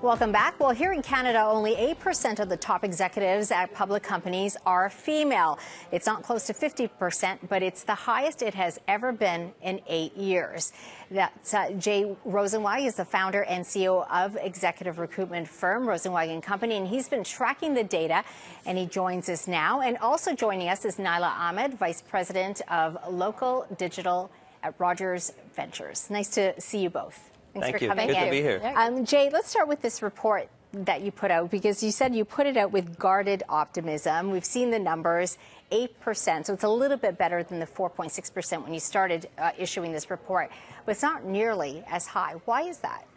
Welcome back. Well, here in Canada, only 8% of the top executives at public companies are female. It's not close to 50%, but it's the highest it has ever been in 8 years. That's Jay Rosenweig is the founder and CEO of executive recruitment firm Rosenweig & Company, and he's been tracking the data, and he joins us now. And also joining us is Naila Ahmed, Vice President of Local Digital at Rogers Ventures. Nice to see you both. Thanks for coming in. Good to be here. Jay, let's start with this report that you put out, because you said you put it out with guarded optimism. We've seen the numbers, 8%, so it's a little bit better than the 4.6% when you started issuing this report, but it's not nearly as high. Why is that?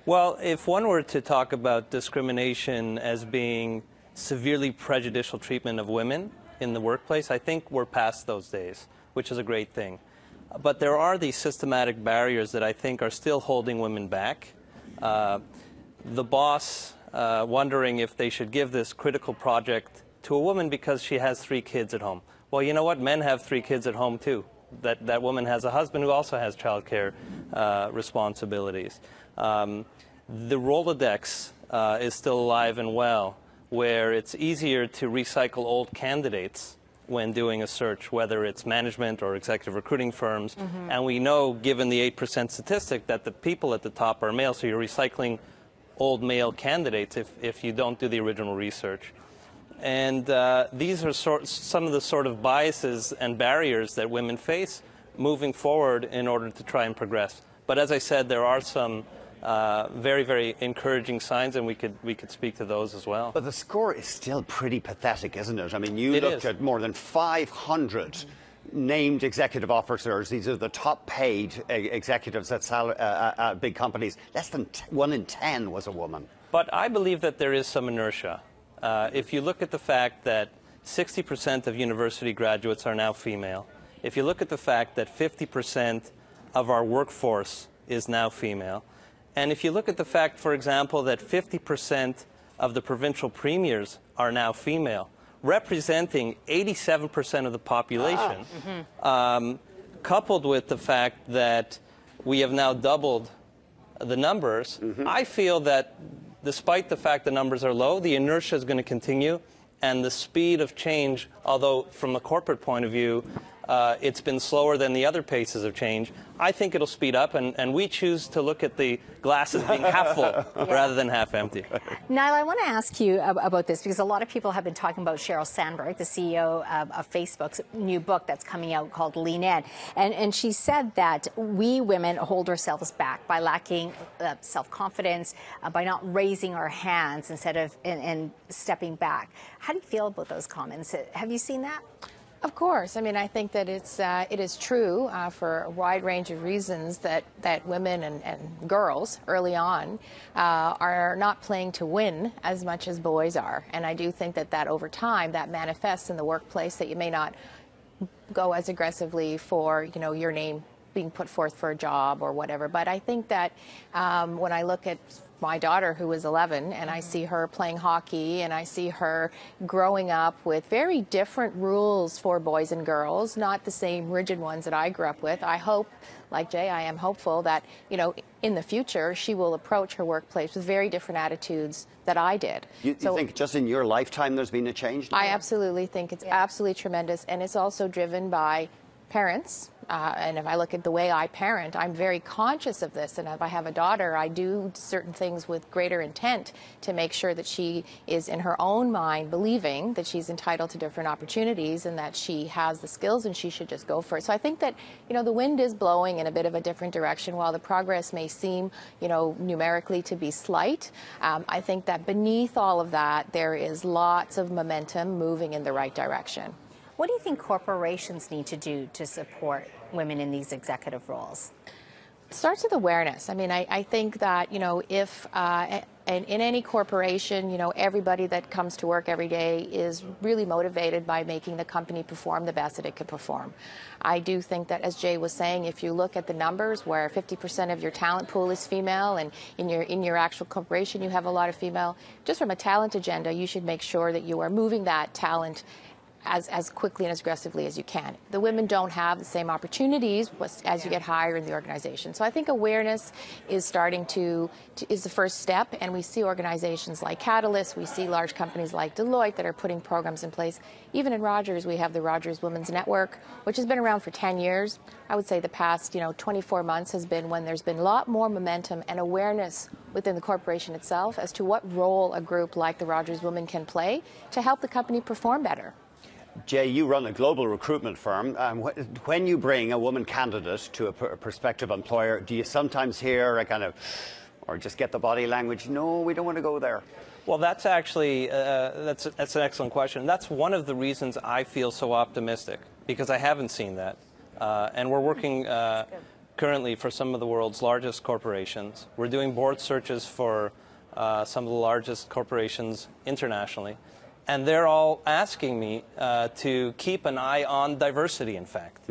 Well, if one were to talk about discrimination as being severely prejudicial treatment of women in the workplace, I think we're past those days, which is a great thing. But there are these systematic barriers that I think are still holding women back. The boss wondering if they should give this critical project to a woman because she has 3 kids at home. Well, you know what? Men have 3 kids at home too. That woman has a husband who also has childcare responsibilities. The Rolodex is still alive and well, where it's easier to recycle old candidates when doing a search, whether it's management or executive recruiting firms. And we know, given the 8% statistic, that the people at the top are male, so you're recycling old male candidates if you don't do the original research. And these are some of the sort of biases and barriers that women face moving forward in order to try and progress. But as I said, there are some very, very encouraging signs, and we could speak to those as well. But the score is still pretty pathetic, isn't it? I mean, you looked at more than 500 named executive officers. These are the top paid executives at big companies. Less than 1 in 10 was a woman. But I believe that there is some inertia. If you look at the fact that 60% of university graduates are now female, if you look at the fact that 50% of our workforce is now female, and if you look at the fact, for example, that 50% of the provincial premiers are now female, representing 87% of the population, coupled with the fact that we have now doubled the numbers, I feel that despite the fact the numbers are low, the inertia is going to continue, and the speed of change, although from a corporate point of view, it's been slower than the other paces of change, I think it'll speed up, and we choose to look at the glasses being half full rather than half empty. Naila, I want to ask you about this, because a lot of people have been talking about Sheryl Sandberg, the CEO of Facebook's new book that's coming out called Lean In. And she said that we women hold ourselves back by lacking self-confidence, by not raising our hands instead of and stepping back. How do you feel about those comments? Have you seen that? Of course. I mean, I think that it is true for a wide range of reasons that women and girls early on are not playing to win as much as boys are. And I do think that over time that manifests in the workplace, that you may not go as aggressively for, your name being put forth for a job or whatever. But I think that when I look at my daughter, who is 11, and I see her playing hockey, and I see her growing up with very different rules for boys and girls, not the same rigid ones that I grew up with. I hope, like Jay, I am hopeful that, in the future, she will approach her workplace with very different attitudes that I did. You think just in your lifetime there's been a change now? I absolutely think it's absolutely tremendous, and it's also driven by parents. And if I look at the way I parent, I'm very conscious of this. And if I have a daughter, I do certain things with greater intent to make sure that she is in her own mind believing that she's entitled to different opportunities and that she has the skills and she should just go for it. So I think that, the wind is blowing in a bit of a different direction. While the progress may seem, numerically to be slight, I think that beneath all of that, there is lots of momentum moving in the right direction. What do you think corporations need to do to support women in these executive roles? It starts with awareness. I mean, I think that, if in any corporation, everybody that comes to work every day is really motivated by making the company perform the best that it could perform. I do think that, as Jay was saying, if you look at the numbers where 50% of your talent pool is female, and in your actual corporation you have a lot of female, just from a talent agenda, you should make sure that you are moving that talent as quickly and as aggressively as you can. The women don't have the same opportunities as you get higher in the organization. So I think awareness is is the first step, and we see organizations like Catalyst, we see large companies like Deloitte that are putting programs in place. Even in Rogers, we have the Rogers Women's Network, which has been around for 10 years. I would say the past 24 months has been when there's been a lot more momentum and awareness within the corporation itself as to what role a group like the Rogers Women can play to help the company perform better. Jay, you run a global recruitment firm. When you bring a woman candidate to a prospective employer, do you sometimes hear a kind of, or just get the body language, no, we don't want to go there? Well, that's actually, that's an excellent question. That's one of the reasons I feel so optimistic, because I haven't seen that. And we're working currently for some of the world's largest corporations. We're doing board searches for some of the largest corporations internationally. And they're all asking me to keep an eye on diversity, in fact.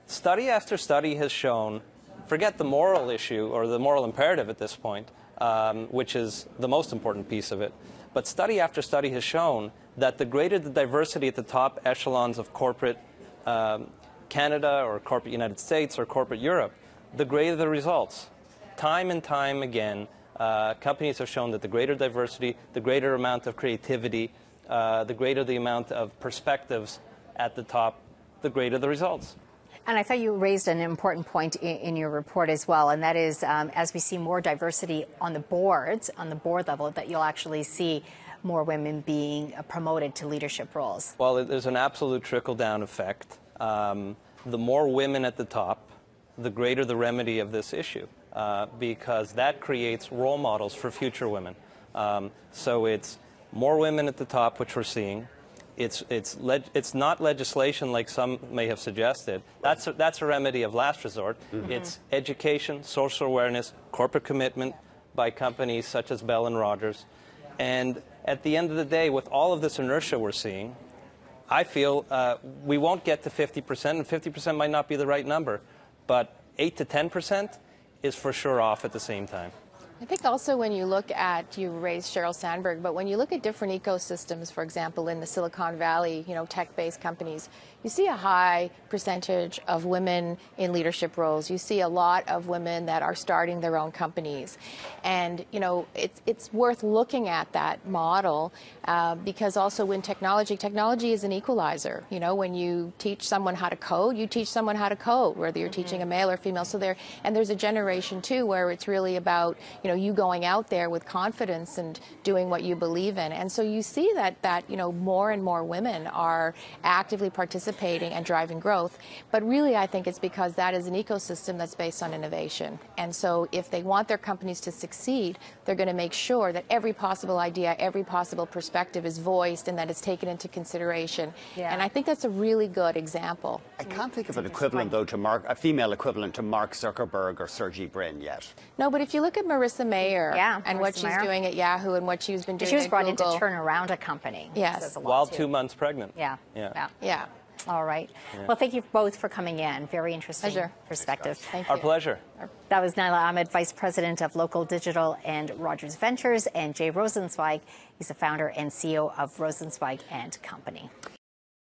Study after study has shown, forget the moral issue or the moral imperative at this point, which is the most important piece of it, but study after study has shown that the greater the diversity at the top echelons of corporate Canada or corporate United States or corporate Europe, the greater the results. Time and time again, companies have shown that the greater diversity, the greater amount of creativity, the greater the amount of perspectives at the top, the greater the results. And I thought you raised an important point in your report as well, and that is as we see more diversity on the boards, on the board level, that you'll actually see more women being promoted to leadership roles. Well, there's an absolute trickle-down effect. The more women at the top, the greater the remedy of this issue. Because that creates role models for future women. So it's more women at the top, which we're seeing. It's not legislation like some may have suggested. That's a remedy of last resort. It's education, social awareness, corporate commitment by companies such as Bell and Rogers. And at the end of the day, with all of this inertia we're seeing, I feel we won't get to 50%, and 50% might not be the right number, but 8 to 10% is for sure off at the same time. I think also when you look at, you raised Sheryl Sandberg, but when you look at different ecosystems, for example, in the Silicon Valley, tech-based companies, you see a high percentage of women in leadership roles. You see a lot of women that are starting their own companies. And, it's worth looking at that model because also when technology is an equalizer. When you teach someone how to code, you teach someone how to code, whether you're teaching a male or female. So there's a generation too where it's really about, you going out there with confidence and doing what you believe in. And so you see that more and more women are actively participating and driving growth. But really, I think it's because that is an ecosystem that's based on innovation. And so if they want their companies to succeed, they're going to make sure that every possible idea, every possible perspective is voiced and that it's taken into consideration. Yeah. And I think that's a really good example. I can't think of an equivalent, though, to a female equivalent to Mark Zuckerberg or Sergey Brin yet. No, but if you look at Marissa Mayer and Marissa what she's Mayer. doing at Yahoo and what she's been doing at Google. She was brought in to turn around a company. Yes. While 2 months pregnant. Yeah. All right. Yeah. Well, thank you both for coming in. Very interesting perspective. Thank you. Our pleasure. That was Naila Ahmed, Vice President of Local Digital and Rogers Ventures, and Jay Rosenzweig. He's the founder and CEO of Rosenzweig and Company.